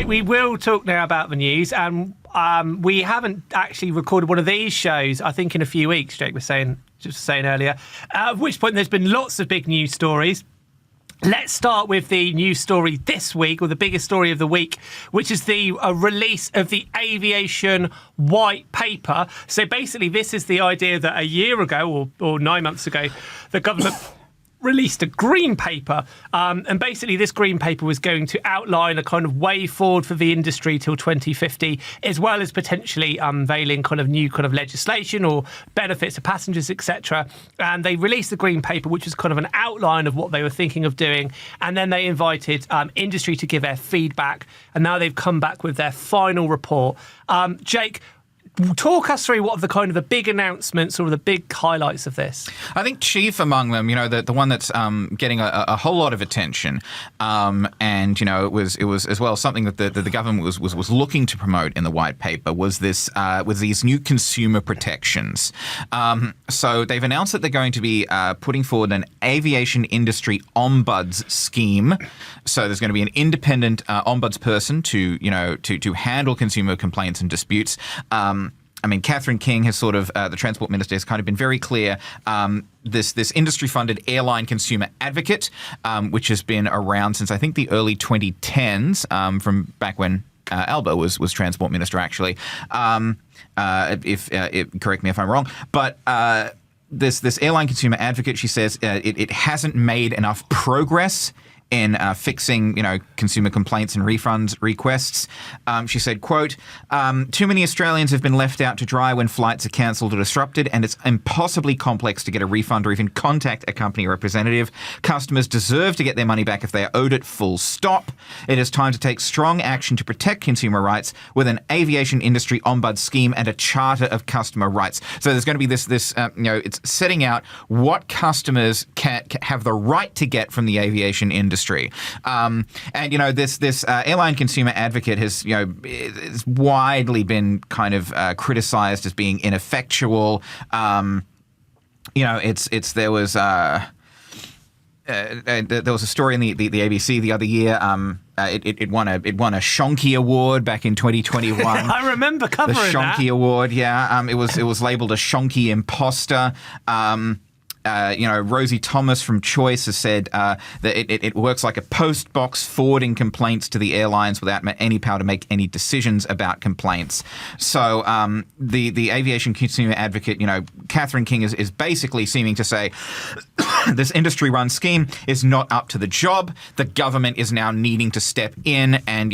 We will talk now about the news, and we haven't actually recorded one of these shows, I think, in a few weeks, Jake was saying earlier, at which point there's been lots of big news stories. Let's start with the news story this week, or the biggest story of the week, which is the release of the Aviation White Paper. So basically, this is the idea that a year ago, or 9 months ago, the government released a green paper, and basically this green paper was going to outline a kind of way forward for the industry till 2050, as well as potentially unveiling kind of new kind of legislation or benefits to passengers, etc. And they released the green paper, which was kind of an outline of what they were thinking of doing, and then they invited industry to give their feedback, and now they've come back with their final report. Jake, talk us through what are the kind of the big announcements or the big highlights of this. I think chief among them, the one that's getting a whole lot of attention, and it was as well something that the government was looking to promote in the white paper was these new consumer protections. So they've announced that they're going to be putting forward an aviation industry ombuds scheme. So there's going to be an independent ombudsperson to handle consumer complaints and disputes. Catherine King has the Transport Minister has kind of been very clear. This industry-funded airline consumer advocate, which has been around since I think the early 2010s, from back when Alba was Transport Minister, actually. Correct me if I'm wrong, but this airline consumer advocate, she says, it hasn't made enough progress in fixing, consumer complaints and refunds requests. She said, quote, too many Australians have been left out to dry when flights are cancelled or disrupted, and it's impossibly complex to get a refund or even contact a company representative. Customers deserve to get their money back if they are owed it, full stop. It is time to take strong action to protect consumer rights with an aviation industry ombud scheme and a charter of customer rights. So there's going to be this it's setting out what customers can have the right to get from the aviation industry. This airline consumer advocate has is widely been kind of criticised as being ineffectual. There was a story in the ABC the other year. It won a Shonky Award back in 2021. I remember covering the Shonky that. Award. Yeah, it was labelled a Shonky imposter. Rosie Thomas from Choice has said that it works like a post box forwarding complaints to the airlines without any power to make any decisions about complaints. So the aviation consumer advocate, Catherine King, is basically seeming to say this industry-run scheme is not up to the job. The government is now needing to step in and,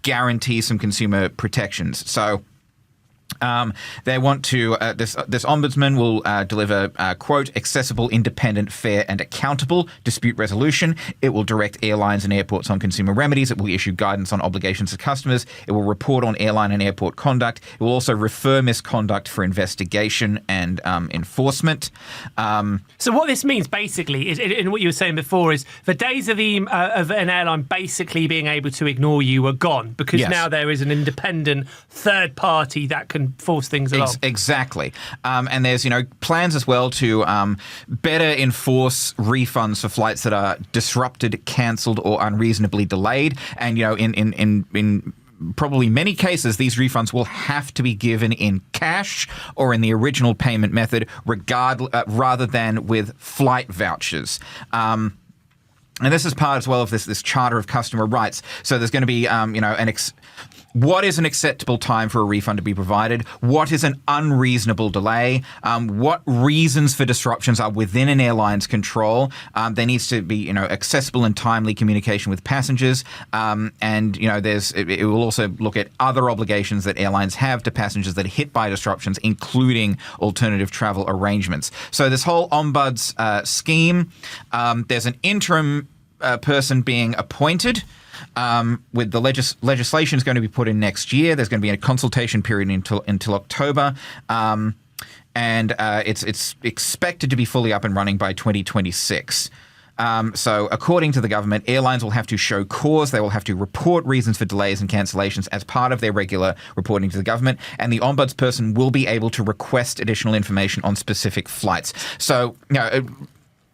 guarantee some consumer protections. So they want to, this ombudsman will deliver, quote, accessible, independent, fair and accountable dispute resolution. It will direct airlines and airports on consumer remedies. It will issue guidance on obligations to customers. It will report on airline and airport conduct. It will also refer misconduct for investigation and enforcement. So what this means basically is, and what you were saying before, is the days of an airline basically being able to ignore you are gone, because Yes. now there is an independent third party that can force things along. Exactly. And there's, plans as well to better enforce refunds for flights that are disrupted, cancelled or unreasonably delayed. And, in probably many cases, these refunds will have to be given in cash or in the original payment method, rather than with flight vouchers. And this is part as well of this charter of customer rights. So there's going to be, what is an acceptable time for a refund to be provided? What is an unreasonable delay? What reasons for disruptions are within an airline's control? There needs to be, accessible and timely communication with passengers. It will also look at other obligations that airlines have to passengers that are hit by disruptions, including alternative travel arrangements. So this whole ombuds scheme, there's an interim person being appointed. With the legislation is going to be put in next year. There's going to be a consultation period until October, and it's expected to be fully up and running by 2026. So according to the government, airlines will have to show cause. They will have to report reasons for delays and cancellations as part of their regular reporting to the government. And the ombudsperson will be able to request additional information on specific flights. So,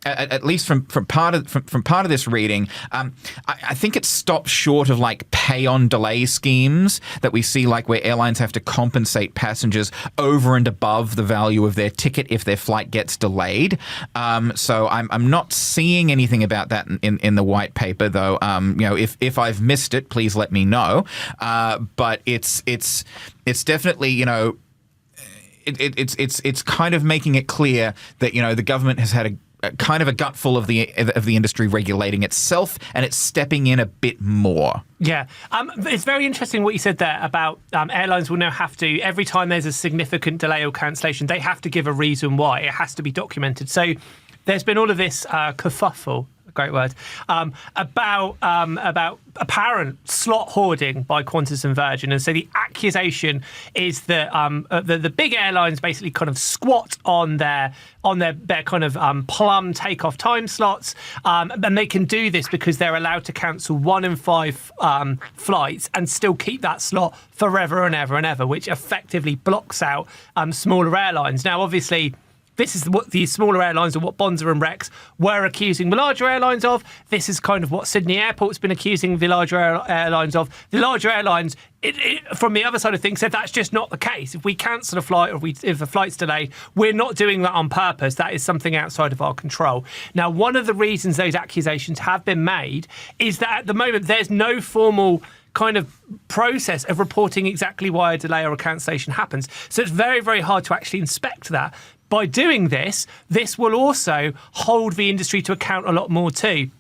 at least from part of this reading, I think it stops short of like pay on delay schemes that we see, like where airlines have to compensate passengers over and above the value of their ticket if their flight gets delayed. So I'm not seeing anything about that in the white paper, though. If I've missed it, please let me know. But it's definitely, it's kind of making it clear that the government has had a kind of a gutful of the industry regulating itself, and it's stepping in a bit more. Yeah. It's very interesting what you said there about airlines will now have to, every time there's a significant delay or cancellation, they have to give a reason why. It has to be documented. So there's been all of this kerfuffle, great word, about apparent slot hoarding by Qantas and Virgin. And so the accusation is that the big airlines basically kind of squat on their kind of plum takeoff time slots, and they can do this because they're allowed to cancel 1 in 5 flights and still keep that slot forever and ever and ever, which effectively blocks out smaller airlines. Now, obviously, this is what the smaller airlines, or what Bonza and Rex were accusing the larger airlines of. This is kind of what Sydney Airport's been accusing the larger airlines of. The larger airlines, from the other side of things, said that's just not the case. If we cancel a flight, or if a flight's delayed, we're not doing that on purpose. That is something outside of our control. Now, one of the reasons those accusations have been made is that at the moment there's no formal kind of process of reporting exactly why a delay or a cancellation happens. So it's very, very hard to actually inspect that. By doing this will also hold the industry to account a lot more too.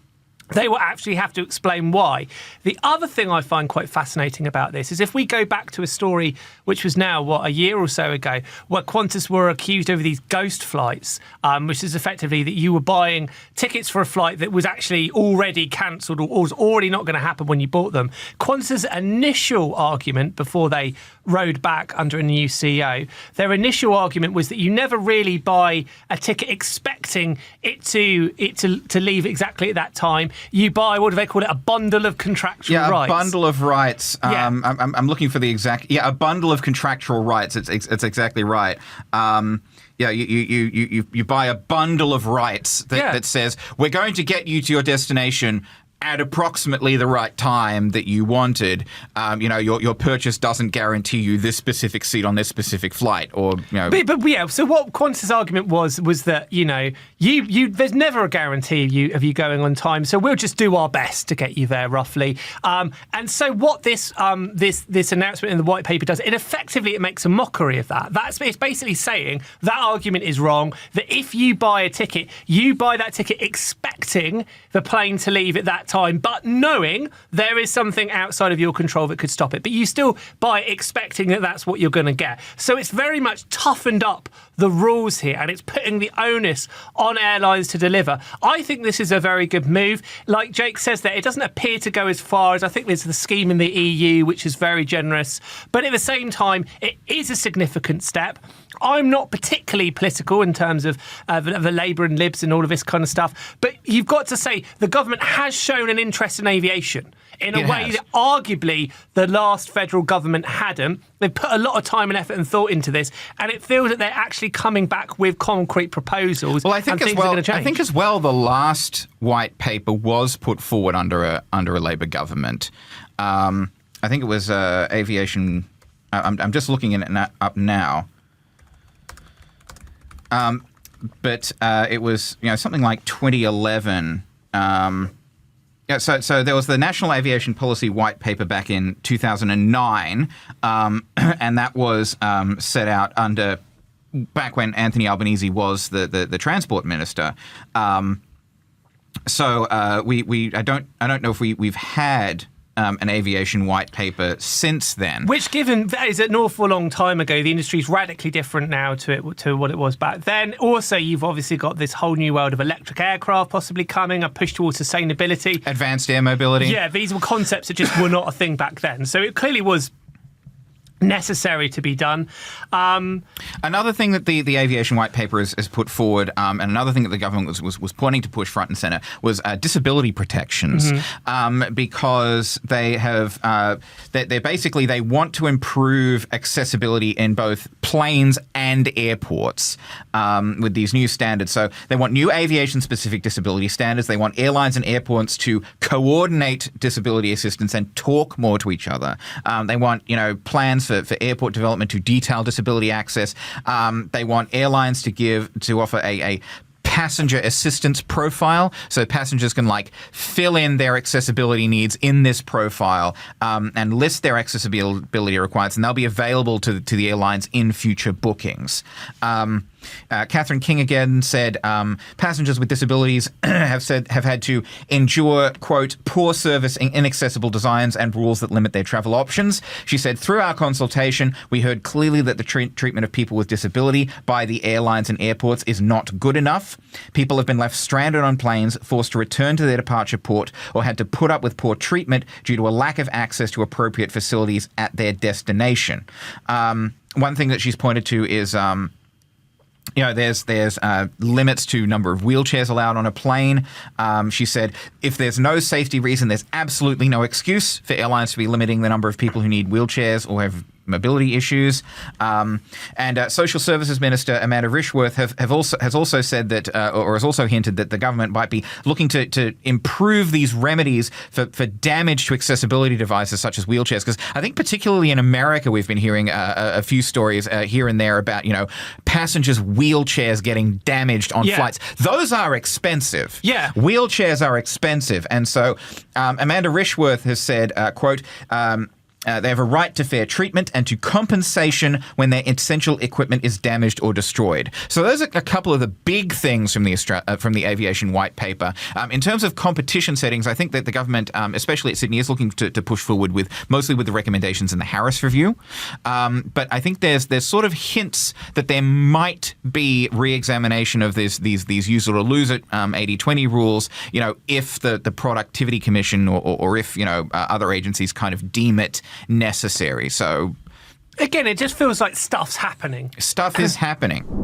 They will actually have to explain why. The other thing I find quite fascinating about this is if we go back to a story which was now, a year or so ago, where Qantas were accused over these ghost flights, which is effectively that you were buying tickets for a flight that was actually already cancelled or was already not going to happen when you bought them. Qantas' initial argument before they rode back under a new CEO, their initial argument was that you never really buy a ticket expecting it to leave exactly at that time. You buy, what do they call it, a bundle of contractual rights. Yeah, a bundle of rights. Yeah. I'm looking for the exact... Yeah, a bundle of contractual rights. It's exactly right. You buy a bundle of rights that says, we're going to get you to your destination at approximately the right time that you wanted. Your purchase doesn't guarantee you this specific seat on this specific flight, or But yeah. So what Qantas' argument was that there's never a guarantee of you going on time. So we'll just do our best to get you there roughly. And so what this announcement in the white paper does, it makes a mockery of that. It's basically saying that argument is wrong. That if you buy a ticket, you buy that ticket expecting the plane to leave at that time, but knowing there is something outside of your control that could stop it. But you still buy expecting that that's what you're going to get. So it's very much toughened up the rules here, and it's putting the onus on airlines to deliver. I think this is a very good move. Like Jake says there, it doesn't appear to go as far as, I think there's the scheme in the EU, which is very generous. But at the same time, it is a significant step. I'm not particularly political in terms of the Labour and Libs and all of this kind of stuff. But you've got to say the government has shown an interest in aviation in a way that arguably the last federal government hadn't. They've put a lot of time and effort and thought into this, and it feels that they're actually coming back with concrete proposals. Well, I think as well, the last white paper was put forward under a Labour government. I think it was aviation. I'm just looking it up now. But it was something like 2011. So there was the National Aviation Policy White Paper back in 2009, and that was set out under back when Anthony Albanese was the transport minister. So I don't know if we've had an aviation white paper since then. Which, given that is an awful long time ago, the industry's radically different now to what it was back then. Also, you've obviously got this whole new world of electric aircraft possibly coming, a push towards sustainability. Advanced air mobility. Yeah, these were concepts that just were not a thing back then. So it clearly was necessary to be done. Another thing that the Aviation White Paper has put forward, and another thing that the government was pointing to push front and center, was disability protections, because they have they basically they want to improve accessibility in both planes and airports with these new standards. So they want new aviation-specific disability standards. They want airlines and airports to coordinate disability assistance and talk more to each other. They want plans for airport development to detail disability access. They want airlines to offer a passenger assistance profile, so passengers can fill in their accessibility needs in this profile and list their accessibility requirements, and they'll be available to the airlines in future bookings. Catherine King again said passengers with disabilities have had to endure, quote, poor service, inaccessible designs and rules that limit their travel options. She said, through our consultation, we heard clearly that the treatment of people with disability by the airlines and airports is not good enough. People have been left stranded on planes, forced to return to their departure port, or had to put up with poor treatment due to a lack of access to appropriate facilities at their destination. One thing that she's pointed to is there's limits to number of wheelchairs allowed on a plane. She said, if there's no safety reason, there's absolutely no excuse for airlines to be limiting the number of people who need wheelchairs or have mobility issues. And Social Services Minister Amanda Rishworth has also said that, or has also hinted that the government might be looking to improve these remedies for damage to accessibility devices such as wheelchairs. Because I think particularly in America, we've been hearing a few stories here and there about, passengers' wheelchairs getting damaged on flights. Those are expensive. Yeah. Wheelchairs are expensive. And so Amanda Rishworth has said, quote, they have a right to fair treatment and to compensation when their essential equipment is damaged or destroyed. So those are a couple of the big things from the Aviation White Paper. In terms of competition settings, I think that the government, especially at Sydney, is looking to push forward mostly with the recommendations in the Harris Review. But I think there's sort of hints that there might be re-examination of these use it or lose it 80-20 rules. If the Productivity Commission or if other agencies kind of deem it necessary. So again, it just feels like stuff's happening. Stuff is happening.